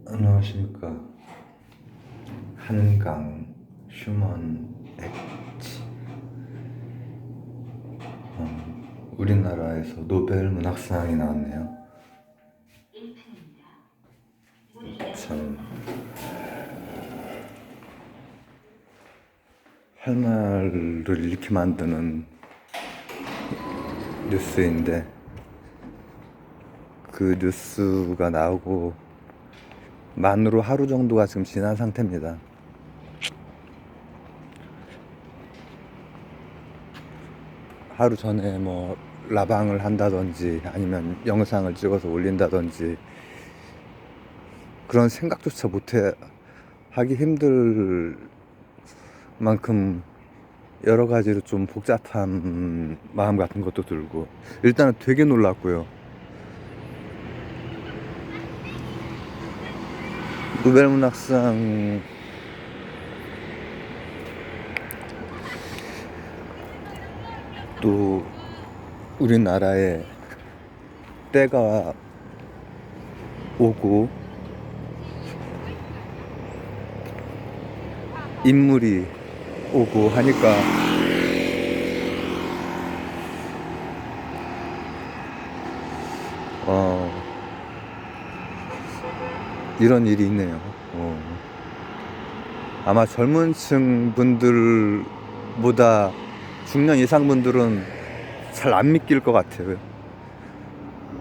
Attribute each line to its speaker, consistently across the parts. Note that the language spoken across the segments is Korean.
Speaker 1: 안녕하십니까. 한강 휴먼 엣지. 우리나라에서 노벨 문학상이 나왔네요. 참 할 말을 잃게 만드는 뉴스인데, 그 뉴스가 나오고 만으로 하루 정도가 지금 지난 상태입니다. 하루 전에 뭐 라방을 한다든지 아니면 영상을 찍어서 올린다든지 그런 생각조차 못해 하기 힘들 만큼 여러 가지로 좀 복잡한 마음 같은 것도 들고, 일단은 되게 놀랐고요. 노벨 문학상 또 우리나라에 때가 오고 인물이 오고 하니까 이런 일이 있네요. 아마 젊은 층 분들보다 중년 이상 분들은 잘 안 믿길 것 같아요.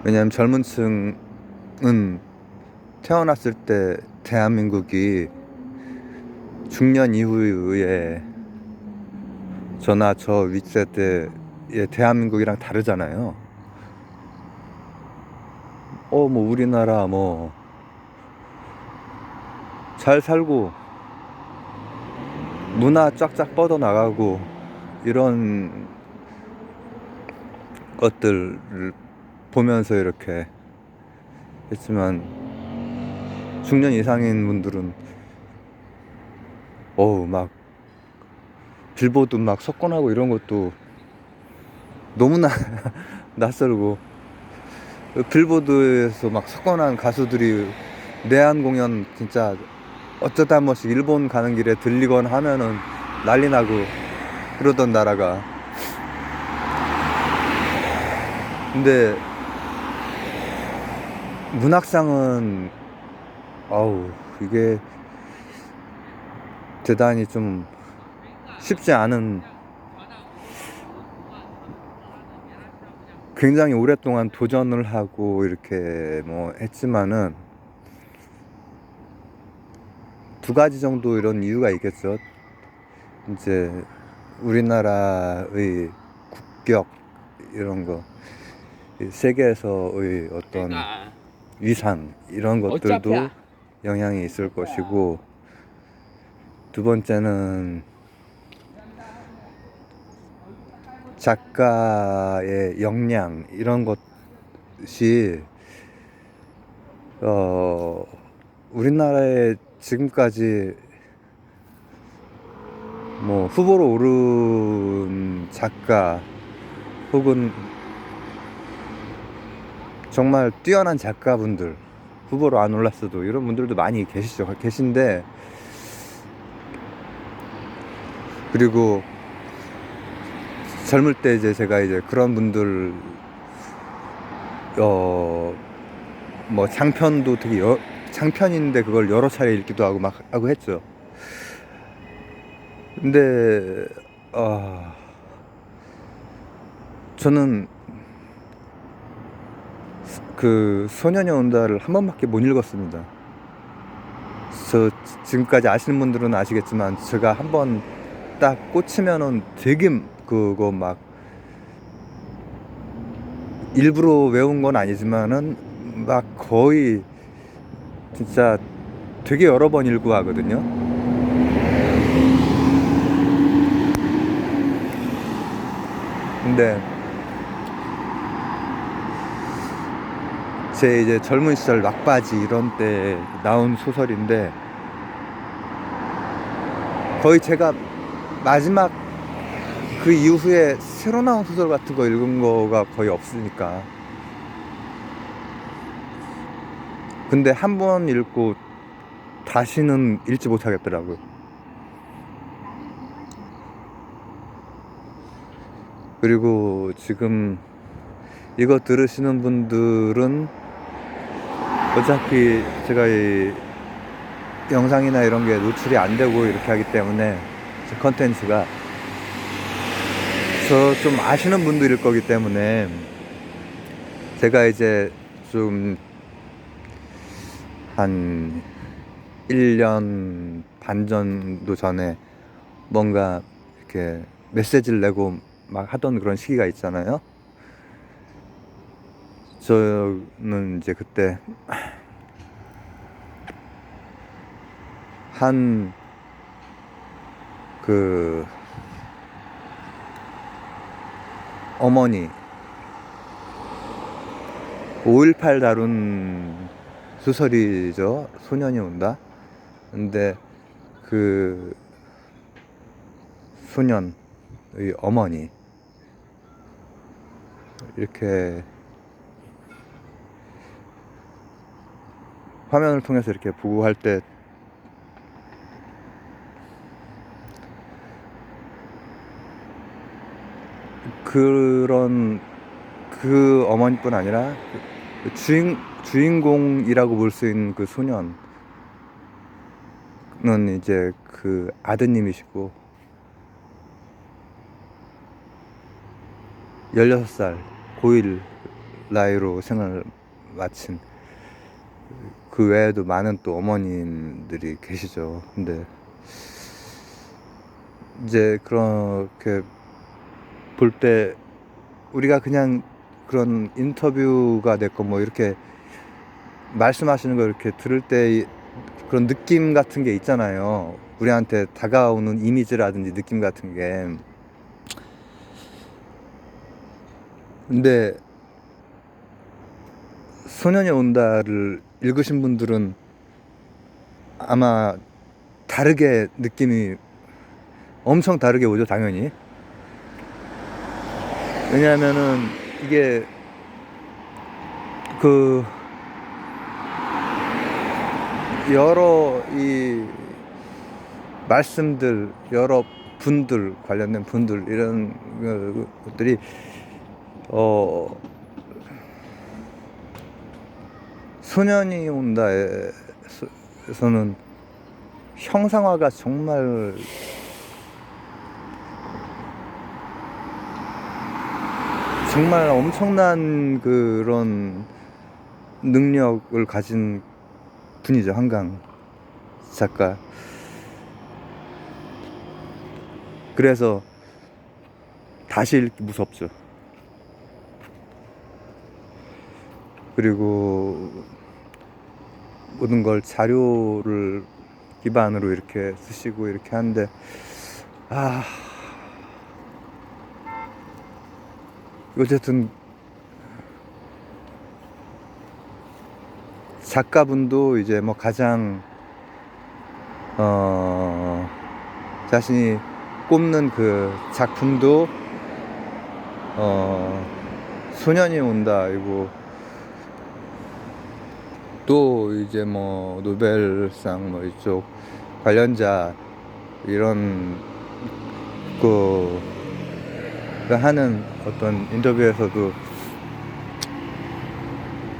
Speaker 1: 왜냐하면 젊은 층은 태어났을 때 대한민국이 중년 이후에 저나 저 윗세대의 대한민국이랑 다르잖아요. 뭐 우리나라 뭐 잘 살고 문화 쫙쫙 뻗어 나가고 이런 것들을 보면서 이렇게 했지만, 중년 이상인 분들은 막 빌보드 막 석권하고 이런 것도 너무나 낯설고, 빌보드에서 막 석권한 가수들이 내한 공연 진짜 어쩌다 한 번씩 일본 가는 길에 들리건 하면은 난리 나고 그러던 나라가, 근데 문학상은 이게 대단히 좀 쉽지 않은, 굉장히 오랫동안 도전을 하고 이렇게 뭐 했지만은 두 가지 정도 이런 이유가 있겠죠. 이제 우리나라의 국격 이런 거, 세계에서의 어떤 위상 이런 것들도 영향이 있을 것이고, 두 번째는 작가의 역량 이런 것이 우리나라에 지금까지 뭐 후보로 오른 작가 혹은 정말 뛰어난 작가분들, 후보로 안 올랐어도 이런 분들도 많이 계신데, 그리고 젊을 때 제가 그런 분들 뭐 장편도 되게 장편인데 그걸 여러 차례 읽기도 하고 막 하고 했죠. 근데 저는 그 소년이 온다를 한 번밖에 못 읽었습니다. 저 지금까지 아시는 분들은 아시겠지만, 제가 한 번 딱 꽂히면은 되게 그거 막 일부러 외운 건 아니지만은 막 거의 진짜 되게 여러 번 읽고 하거든요. 근데 제 이제 젊은 시절 막바지 이런 때 나온 소설인데, 거의 제가 마지막 그 이후에 새로 나온 소설 같은 거 읽은 거가 거의 없으니까. 근데 한 번 읽고 다시는 읽지 못하겠더라고요. 그리고 지금 이거 들으시는 분들은 어차피 제가 이 영상이나 이런 게 노출이 안 되고 이렇게 하기 때문에 제 컨텐츠가 저 좀 아시는 분들일 거기 때문에 제가 이제 좀 한 1년 반 정도 전에 뭔가 이렇게 메시지를 내고 막 하던 그런 시기가 있잖아요. 저는 이제 그때 한 그 어머니 5.18 다룬 소설이죠. 소년이 온다. 근데 그 소년의 어머니 이렇게 화면을 통해서 이렇게 보고 할 때 그런 그 어머니뿐 아니라 주인공이라고 볼 수 있는 그 소년은 이제 그 아드님이시고 16살 고1 나이로 생을 마친, 그 외에도 많은 또 어머님들이 계시죠. 근데 이제 그렇게 볼 때 우리가 그냥 그런 인터뷰가 됐고 뭐 이렇게 말씀하시는 거 이렇게 들을 때 그런 느낌 같은 게 있잖아요. 우리한테 다가오는 이미지라든지 느낌 같은 게. 근데 소년이 온다를 읽으신 분들은 아마 다르게 느낌이 엄청 다르게 오죠, 당연히. 왜냐하면은 이게 그 여러 이 말씀들, 여러 분들, 관련된 분들 이런 것들이 소년이 온다에서는 형상화가 정말 엄청난 그런 능력을 가진 분이죠, 한강 작가. 그래서 다시 읽기 무섭죠. 그리고 모든 걸 자료를 기반으로 이렇게 쓰시고 이렇게 하는데, 어쨌든 작가분도 이제 뭐 가장 자신이 꼽는 그 작품도 소년이 온다. 이고 또 이제 뭐 노벨상 뭐 이쪽 관련자 이런 그 하는 어떤 인터뷰에서도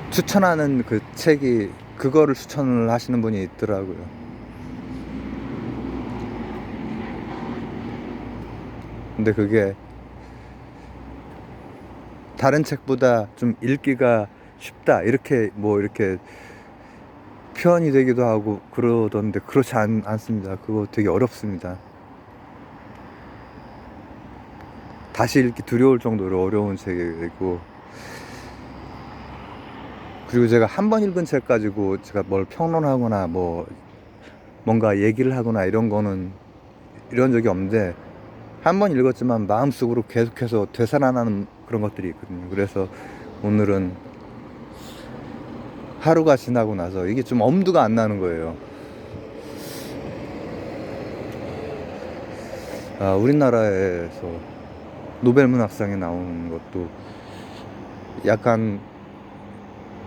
Speaker 1: 추천하는 그 책이 그거를 추천을 하시는 분이 있더라고요. 근데 그게 다른 책보다 좀 읽기가 쉽다 이렇게 뭐 이렇게 표현이 되기도 하고 그러던데 그렇지 않습니다. 그거 되게 어렵습니다. 다시 읽기 두려울 정도로 어려운 책이고, 그리고 제가 한 번 읽은 책 가지고 제가 뭘 평론하거나 뭐 뭔가 얘기를 하거나 이런 적이 없는데, 한 번 읽었지만 마음속으로 계속해서 되살아나는 그런 것들이 있거든요. 그래서 오늘은 하루가 지나고 나서 이게 좀 엄두가 안 나는 거예요. 우리나라에서 노벨 문학상에 나오는 것도 약간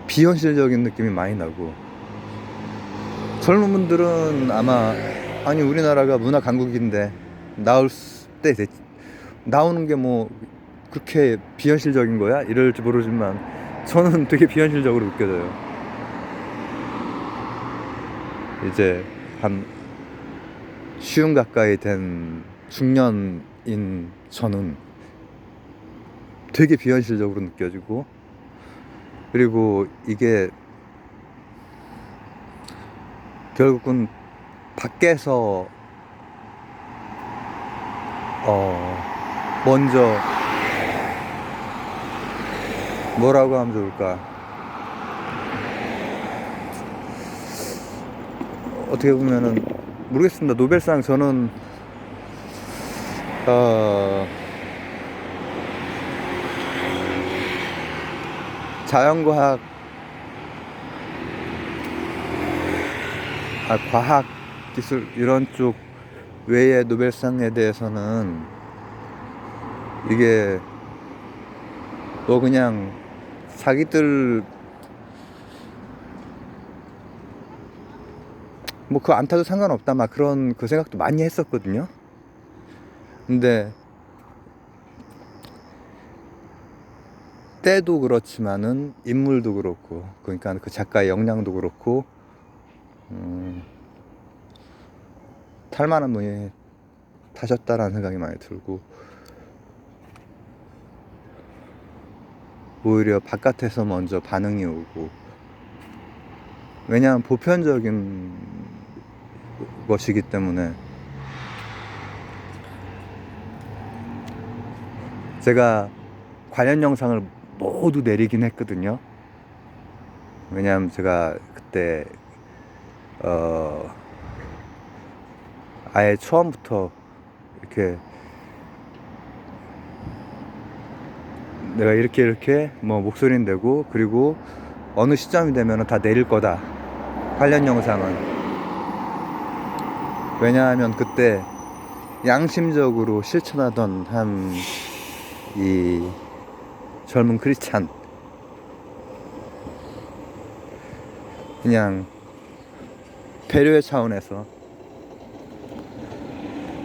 Speaker 1: 비현실적인 느낌이 많이 나고, 젊은 분들은 아마 아니 우리나라가 문화 강국인데 나올 때 나오는 게 뭐 그렇게 비현실적인 거야? 이럴지 모르지만 저는 되게 비현실적으로 느껴져요. 이제 한 쉬운 가까이 된 중년인 저는 되게 비현실적으로 느껴지고, 그리고 이게 결국은 밖에서 먼저 뭐라고 하면 좋을까? 어떻게 보면은 모르겠습니다. 노벨상 저는 자연과학, 과학, 기술 이런 쪽 외의 노벨상에 대해서는 이게 뭐 그냥 자기들 뭐 그거 안 타도 상관없다 막 그런 그 생각도 많이 했었거든요. 근데 때도 그렇지만은 인물도 그렇고, 그러니까 그 작가의 역량도 그렇고 탈만한 분이 타셨다라는 생각이 많이 들고, 오히려 바깥에서 먼저 반응이 오고, 왜냐하면 보편적인 것이기 때문에. 제가 관련 영상을 모두 내리긴 했거든요. 왜냐하면 제가 그때 아예 처음부터 이렇게 내가 이렇게 뭐 목소리는 내고, 그리고 어느 시점이 되면 다 내릴 거다, 관련 영상은. 왜냐하면 그때 양심적으로 실천하던 한 이 젊은 크리스찬, 그냥 배려의 차원에서.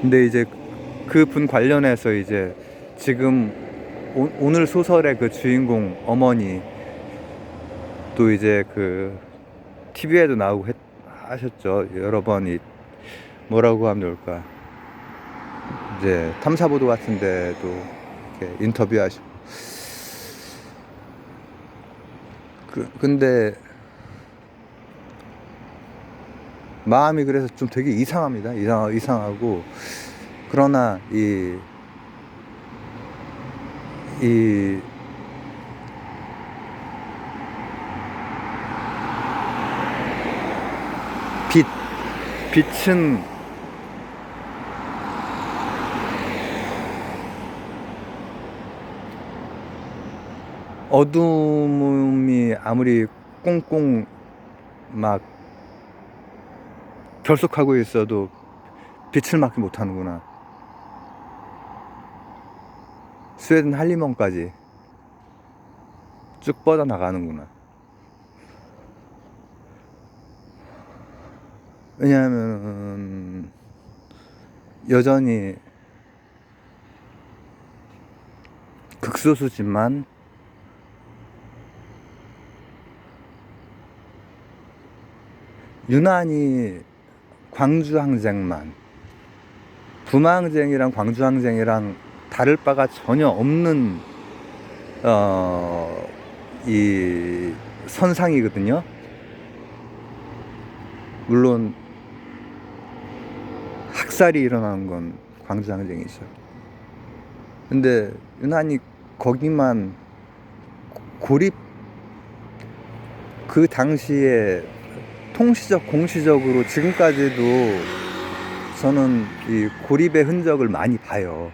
Speaker 1: 근데 이제 그 분 관련해서 이제 지금 오늘 소설의 그 주인공 어머니 또 이제 그 TV에도 나오고 하셨죠. 여러 번이 뭐라고 하면 좋을까, 이제 탐사보도 같은 데도 이렇게 인터뷰하시고. 근데 마음이 그래서 좀 되게 이상합니다. 이상하고. 그러나 이 빛은 어둠이 아무리 꽁꽁 막 결속하고 있어도 빛을 막지 못하는구나. 스웨덴 한림원까지 쭉 뻗어나가는구나. 왜냐하면 여전히 극소수지만 유난히 광주항쟁만, 부마항쟁이랑 광주항쟁이랑 다를 바가 전혀 없는 이 선상이거든요. 물론 학살이 일어나는 건 광주항쟁이죠. 근데 유난히 거기만 그 당시에 공시적으로 지금까지도 저는 이 고립의 흔적을 많이 봐요.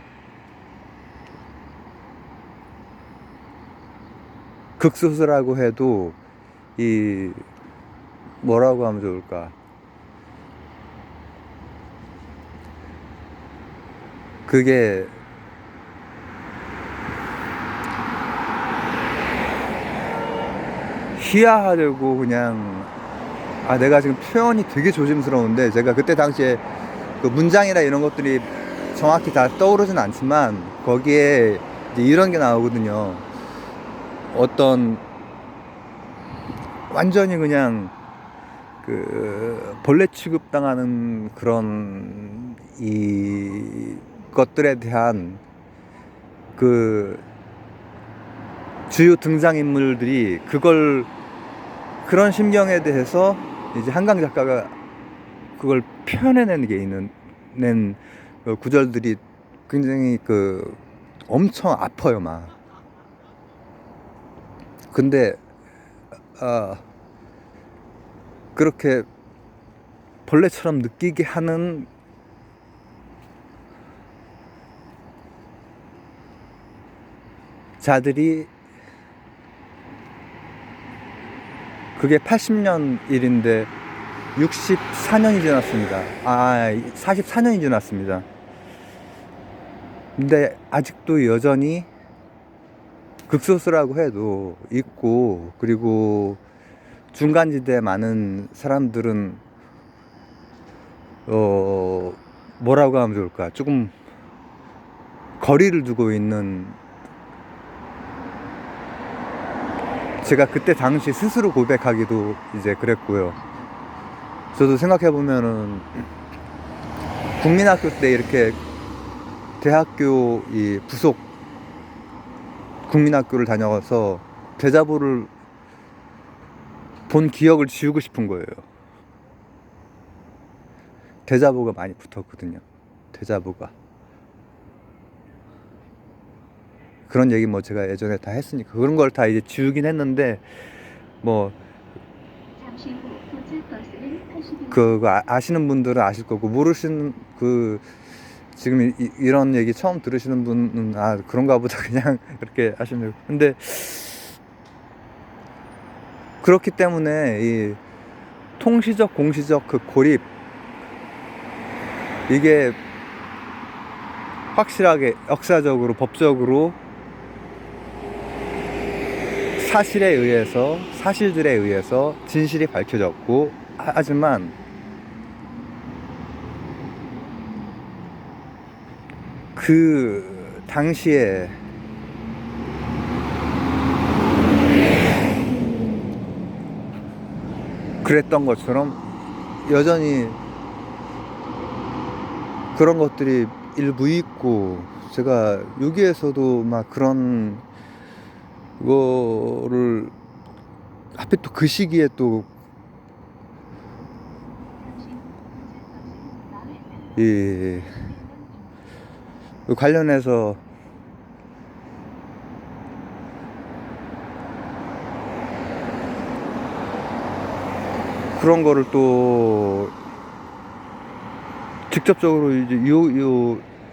Speaker 1: 극소수라고 해도 이 뭐라고 하면 좋을까, 그게 희화화되고 그냥 내가 지금 표현이 되게 조심스러운데, 제가 그때 당시에 그 문장이나 이런 것들이 정확히 다 떠오르진 않지만, 거기에 이제 이런 게 나오거든요. 어떤, 완전히 그냥, 벌레 취급당하는 그런, 것들에 대한, 그, 주요 등장인물들이 그런 심경에 대해서 이제 한강 작가가 그걸 표현해낸 게 낸 구절들이 굉장히 엄청 아파요, 막. 근데, 아, 그렇게 벌레처럼 느끼게 하는 자들이, 그게 80년 일인데 64년이 지났습니다. 44년이 지났습니다. 근데 아직도 여전히 극소수라고 해도 있고, 그리고 중간지대에 많은 사람들은 뭐라고 하면 좋을까, 조금 거리를 두고 있는, 제가 그때 당시 스스로 고백하기도 이제 그랬고요. 저도 생각해보면은 국민학교 때 이렇게 대학교 이 부속 국민학교를 다녀서 대자보를 본 기억을 지우고 싶은 거예요. 대자보가 많이 붙었거든요. 대자보가. 그런 얘기 뭐 제가 예전에 다 했으니까 그런 걸 다 이제 지우긴 했는데, 뭐 그거 아시는 분들은 아실 거고, 모르시는 지금 이런 얘기 처음 들으시는 분은 그런가 보다 그냥 이렇게 하시면 되고. 근데 그렇기 때문에 이 통시적 공시적 그 고립, 이게 확실하게 역사적으로 법적으로 사실들에 의해서 진실이 밝혀졌고, 하지만 그 당시에 그랬던 것처럼 여전히 그런 것들이 일부 있고, 제가 여기에서도 막 그런 거를 하필 또 그 시기에 또 관련해서 그런 거를 또 직접적으로 이제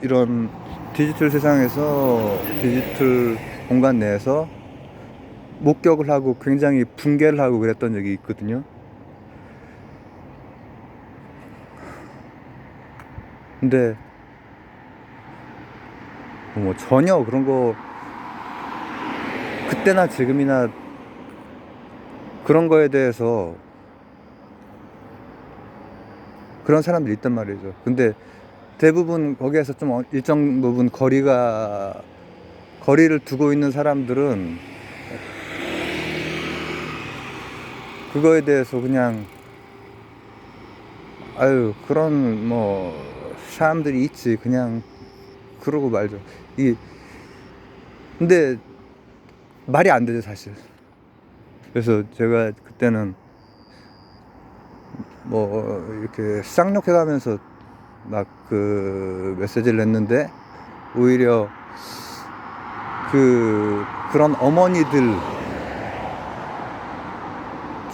Speaker 1: 이런 디지털 세상에서, 디지털 공간 내에서 목격을 하고 굉장히 붕괴를 하고 그랬던 적이 있거든요. 근데 뭐 전혀 그런 거, 그때나 지금이나 그런 거에 대해서 그런 사람들이 있단 말이죠. 근데 대부분 거기에서 좀 일정 부분 거리를 두고 있는 사람들은 그거에 대해서 그냥 그런 뭐 사람들이 있지, 그냥 그러고 말죠. 근데 말이 안 되죠, 사실. 그래서 제가 그때는 뭐 이렇게 쌍욕해가면서 막 메시지를 냈는데, 오히려 그런 어머니들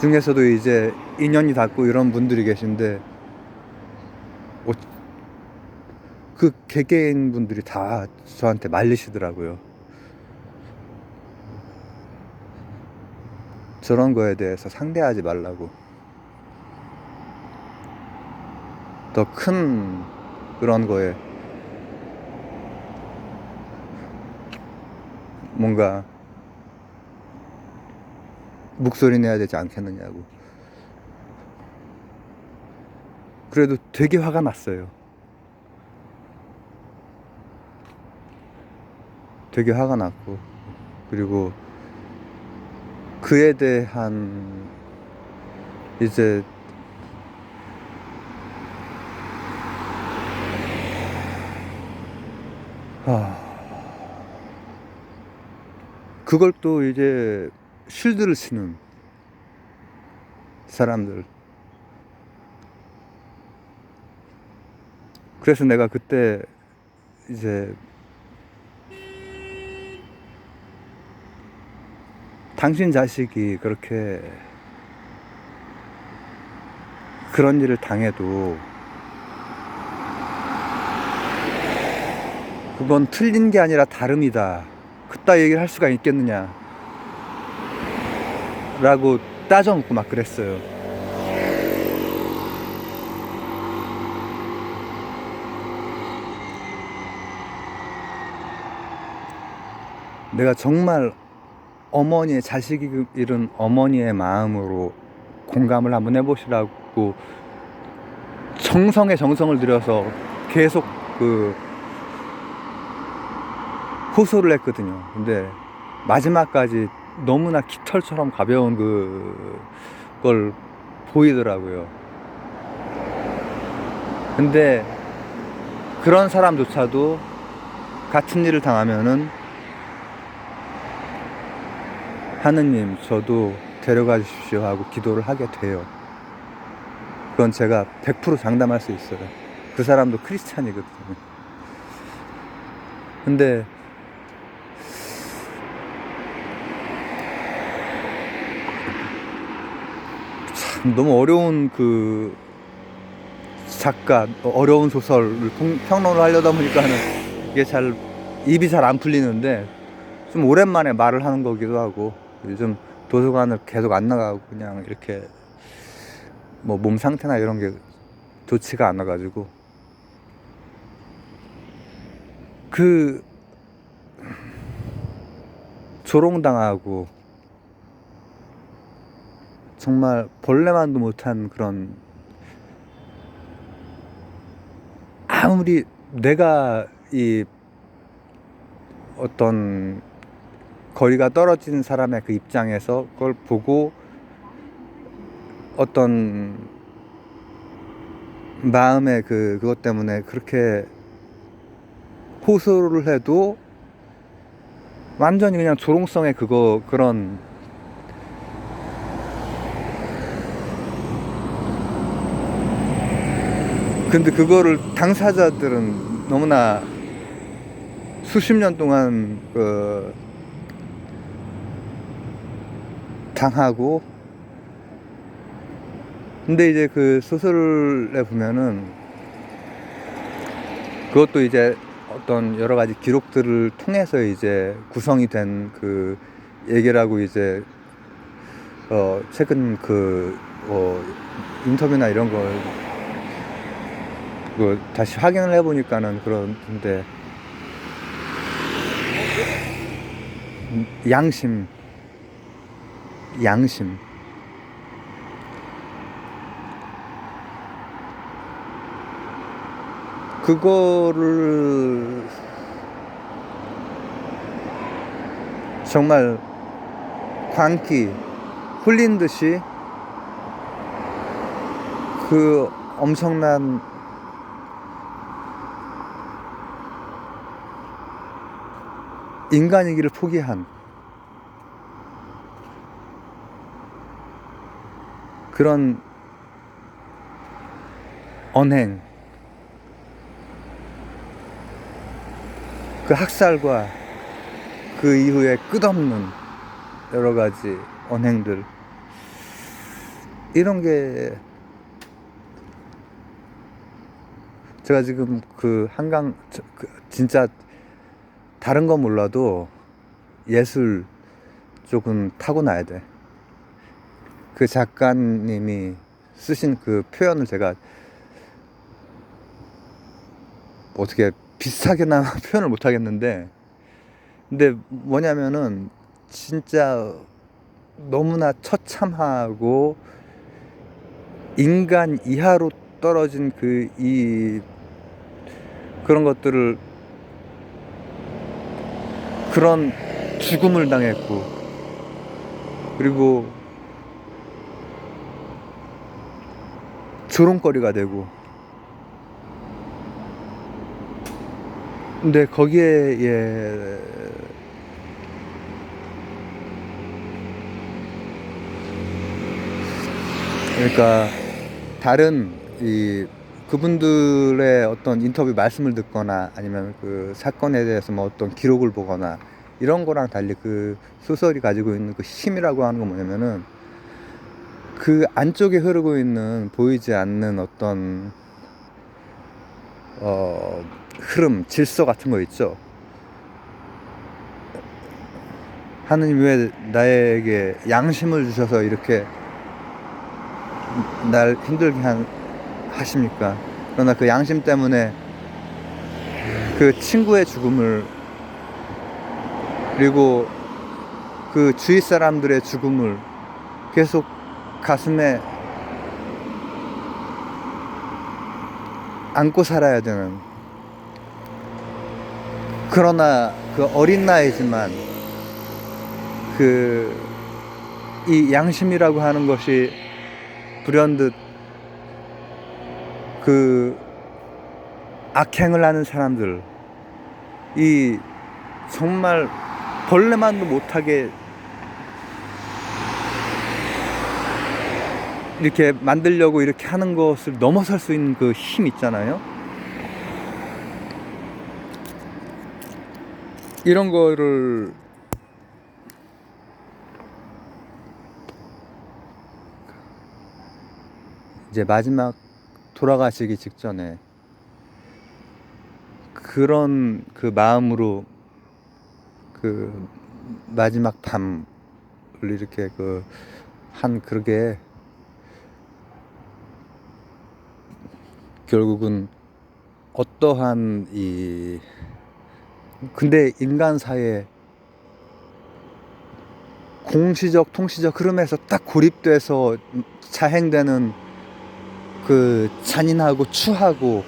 Speaker 1: 중에서도 이제 인연이 닿고 이런 분들이 계신데, 그 개개인 분들이 다 저한테 말리시더라고요. 저런 거에 대해서 상대하지 말라고. 더 큰 그런 거에 뭔가 목소리 내야 되지 않겠느냐고. 그래도 되게 화가 났어요. 되게 화가 났고, 그리고 그에 대한 이제 그걸 또 이제 쉴드를 치는 사람들. 그래서 내가 그때 이제 당신 자식이 그렇게 그런 일을 당해도 그건 틀린 게 아니라 다름이다, 그따 얘기를 할 수가 있겠느냐 라고 따져묻고 막 그랬어요. 내가 정말 어머니의, 자식이 잃은 어머니의 마음으로 공감을 한번 해보시라고 정성에 정성을 들여서 계속 그 호소를 했거든요. 근데 마지막까지 너무나 깃털처럼 가벼운 그걸 보이더라고요. 근데 그런 사람조차도 같은 일을 당하면은 하느님, 저도 데려가 주십시오 하고 기도를 하게 돼요. 그건 제가 100% 장담할 수 있어요. 그 사람도 크리스찬이거든요. 근데 참 너무 어려운 그 작가, 어려운 소설을 평론을 하려다 보니까는 이게 입이 잘 안 풀리는데, 좀 오랜만에 말을 하는 거기도 하고, 요즘 도서관을 계속 안 나가고 그냥 이렇게 뭐 몸 상태나 이런 게 좋지가 않아가지고, 그 조롱당하고 정말 벌레만도 못한 그런, 아무리 내가 이 어떤 거리가 떨어진 사람의 그 입장에서 그걸 보고 어떤 마음의 그것 때문에 그렇게 호소를 해도 완전히 그냥 조롱성의 그런 근데 그거를 당사자들은 너무나 수십 년 동안 당하고, 근데 이제 그 소설에 보면은 그것도 이제 어떤 여러 가지 기록들을 통해서 이제 구성이 된 그 얘기라고, 이제 최근 인터뷰나 이런 거 다시 확인을 해보니까는 그런데, 양심 그거를 정말 광기 흘린 듯이 그 엄청난 인간이기를 포기한 그런 언행, 그 학살과 그 이후에 끝없는 여러 가지 언행들, 이런 게 제가 지금 진짜 다른 건 몰라도 예술 쪽은 타고나야 돼. 그 작가님이 쓰신 그 표현을 제가 어떻게 비슷하게나마 표현을 못 하겠는데, 근데 뭐냐면은 진짜 너무나 처참하고 인간 이하로 떨어진 그런 것들을, 그런 죽음을 당했고, 그리고 조롱거리가 되고. 근데 거기에 그러니까 다른 그분들의 어떤 인터뷰 말씀을 듣거나 아니면 그 사건에 대해서 뭐 어떤 기록을 보거나 이런 거랑 달리 그 소설이 가지고 있는 그 힘이라고 하는 건 뭐냐면은 그 안쪽에 흐르고 있는 보이지 않는 어떤 흐름, 질서 같은 거 있죠. 하느님 왜 나에게 양심을 주셔서 이렇게 날 힘들게 하십니까? 그러나 그 양심 때문에 그 친구의 죽음을, 그리고 그 주위 사람들의 죽음을 계속 가슴에 안고 살아야 되는, 그러나 그 어린 나이지만 이 양심이라고 하는 것이 불현듯 그 악행을 하는 사람들, 이 정말 벌레만도 못하게 이렇게 만들려고 이렇게 하는 것을 넘어설 수 있는 그 힘 있잖아요. 이런 거를 이제 마지막 돌아가시기 직전에 그런 그 마음으로 그 마지막 밤을 이렇게 그게 결국은 어떠한 근데 인간사의 공시적 통시적 흐름에서 딱 고립돼서 자행되는 그 잔인하고 추하고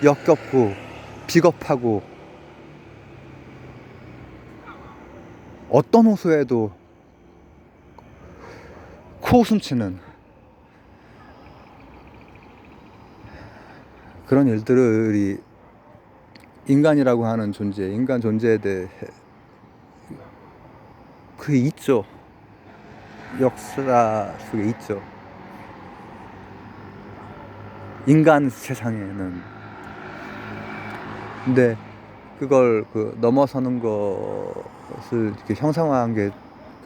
Speaker 1: 역겹고 비겁하고 어떤 호소에도 코웃음 치는 그런 일들이 인간이라고 하는 존재, 인간 존재에 대해 그게 있죠. 역사 속에 있죠. 인간 세상에는. 근데 그걸 넘어서는 것을 이렇게 형상화한 게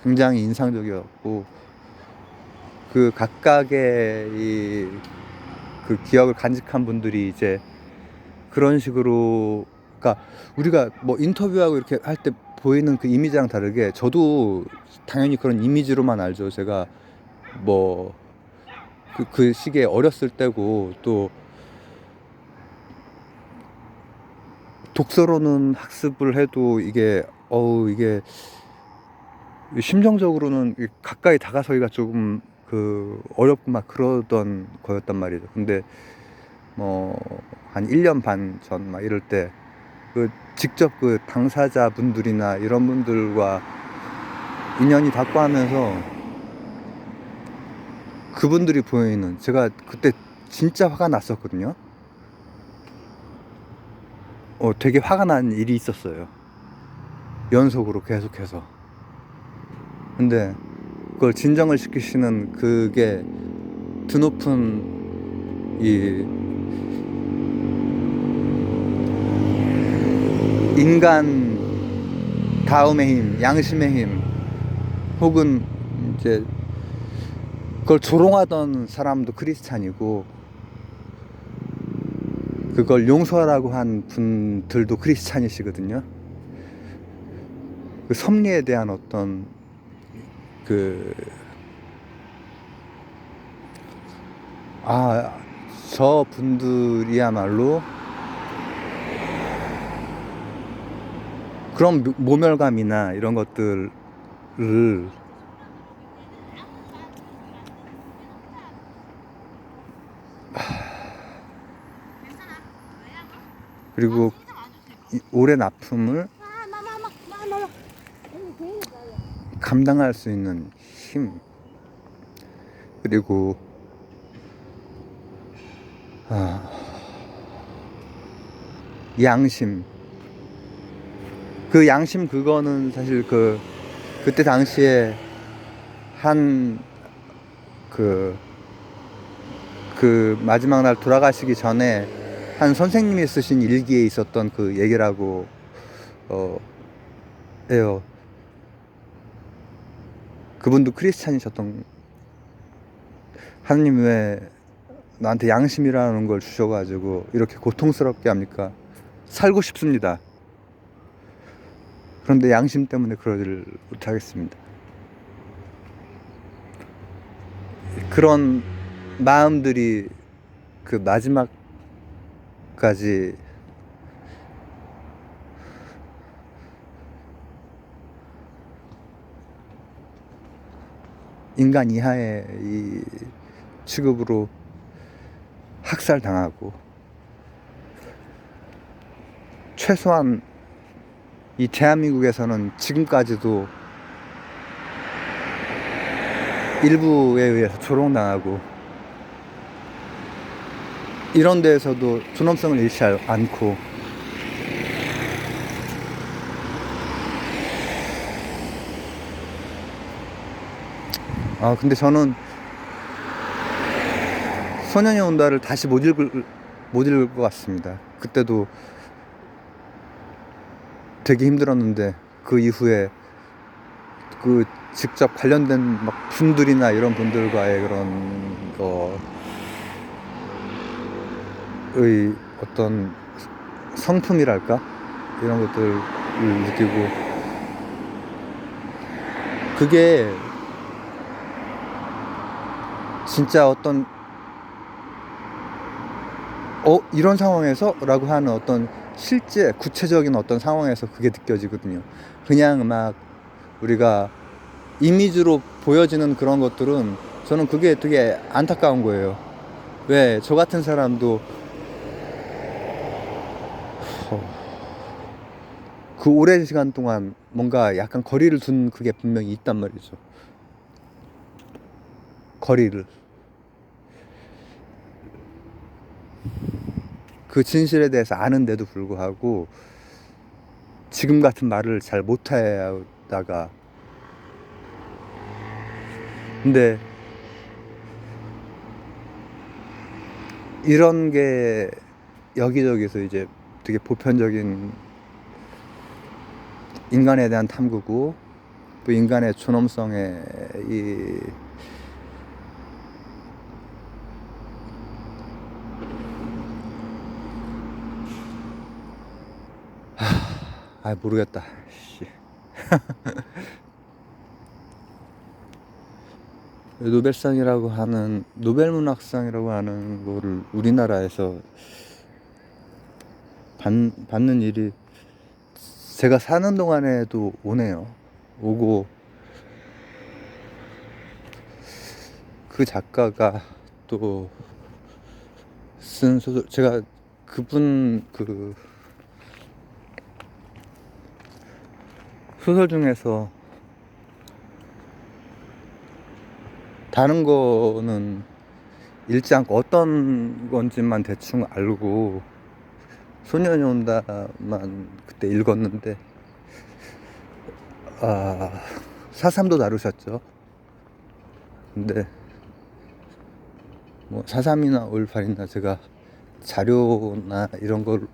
Speaker 1: 굉장히 인상적이었고, 그 각각의 그 기억을 간직한 분들이 이제 그런 식으로, 그러니까 우리가 뭐 인터뷰하고 이렇게 할 때 보이는 그 이미지랑 다르게 저도 당연히 그런 이미지로만 알죠. 제가 뭐 그 시기에 어렸을 때고, 또 독서로는 학습을 해도 이게 심정적으로는 가까이 다가서기가 조금 어렵고 막 그러던 거였단 말이죠. 근데 뭐 한 1년 반 전 막 이럴 때 직접 당사자분들이나 이런 분들과 인연이 닿고 하면서 그분들이 보이는, 제가 그때 진짜 화가 났었거든요. 되게 화가 난 일이 있었어요. 연속으로 계속해서. 근데 그걸 진정을 시키시는 그게 드높은 인간 다음의 힘, 양심의 힘, 혹은 이제 그걸 조롱하던 사람도 크리스찬이고, 그걸 용서하라고 한 분들도 크리스찬이시거든요. 그 섭리에 대한 어떤 저 분들이야말로 그런 모멸감이나 이런 것들을 그리고 이 오랜 아픔을 감당할 수 있는 힘, 그리고 양심. 그 양심, 그거는 사실 그때 당시에 한 마지막 날 돌아가시기 전에 한 선생님이 쓰신 일기에 있었던 그 얘기라고 해요. 그분도 크리스찬이셨던. 하느님 왜 나한테 양심이라는 걸 주셔가지고 이렇게 고통스럽게 합니까? 살고 싶습니다. 그런데 양심 때문에 그러지를 못하겠습니다. 그런 마음들이 그 마지막까지 인간 이하의 이 취급으로 학살당하고, 최소한 이 대한민국에서는 지금까지도 일부에 의해서 조롱당하고, 이런 데에서도 존엄성을 잃지 않고, 근데 저는 소년이 온다를 다시 못 읽을 것 같습니다. 그때도 되게 힘들었는데, 그 이후에 그 직접 관련된 막 분들이나 이런 분들과의 그런 거의 어떤 성품이랄까, 이런 것들을 느끼고, 그게 진짜 어떤 이런 상황에서? 라고 하는 어떤 실제 구체적인 어떤 상황에서 그게 느껴지거든요. 그냥 막 우리가 이미지로 보여지는 그런 것들은 저는 그게 되게 안타까운 거예요. 왜 저 같은 사람도 그 오랜 시간 동안 뭔가 약간 거리를 둔 그게 분명히 있단 말이죠. 거리를. 그 진실에 대해서 아는데도 불구하고 지금 같은 말을 잘 못하다가, 근데 이런 게 여기저기서 이제 되게 보편적인 인간에 대한 탐구고, 또 인간의 존엄성의 모르겠다. 노벨상이라고 하는, 노벨문학상이라고 하는 거를 우리나라에서 받는 일이 제가 사는 동안에도 오고, 그 작가가 또 쓴 소설, 제가 그분 소설 중에서 다른 거는 읽지 않고 어떤 건지만 대충 알고 소년이 온다만 그때 읽었는데, 4.3도 다루셨죠. 근데 뭐 4.3이나 5.18이나 제가 자료나 이런 걸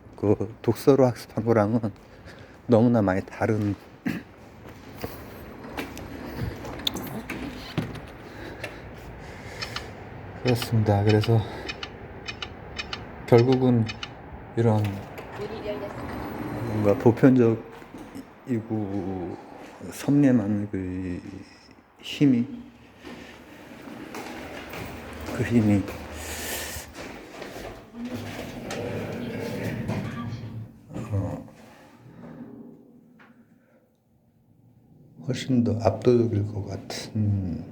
Speaker 1: 독서로 학습한 거랑은 너무나 많이 다른 그렇습니다. 그래서 결국은 이런 뭔가 보편적이고 섭리만 그 힘이 훨씬 더 압도적일 것 같은.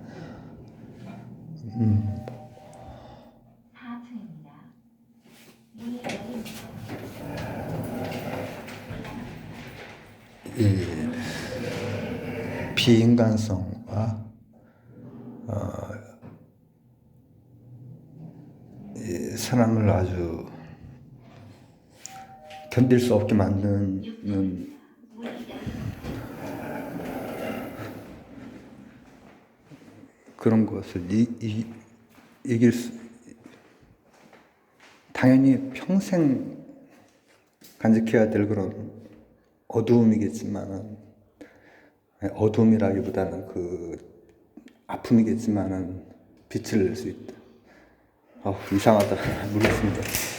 Speaker 1: 이 비인간성과 이 사람을 아주 견딜 수 없게 만드는 그런 것을 이길 수, 당연히 평생 간직해야 될 그런 어두움이겠지만은, 어두움이라기보다는 그 아픔이겠지만은 빛을 낼 수 있다. 이상하다. 모르겠습니다.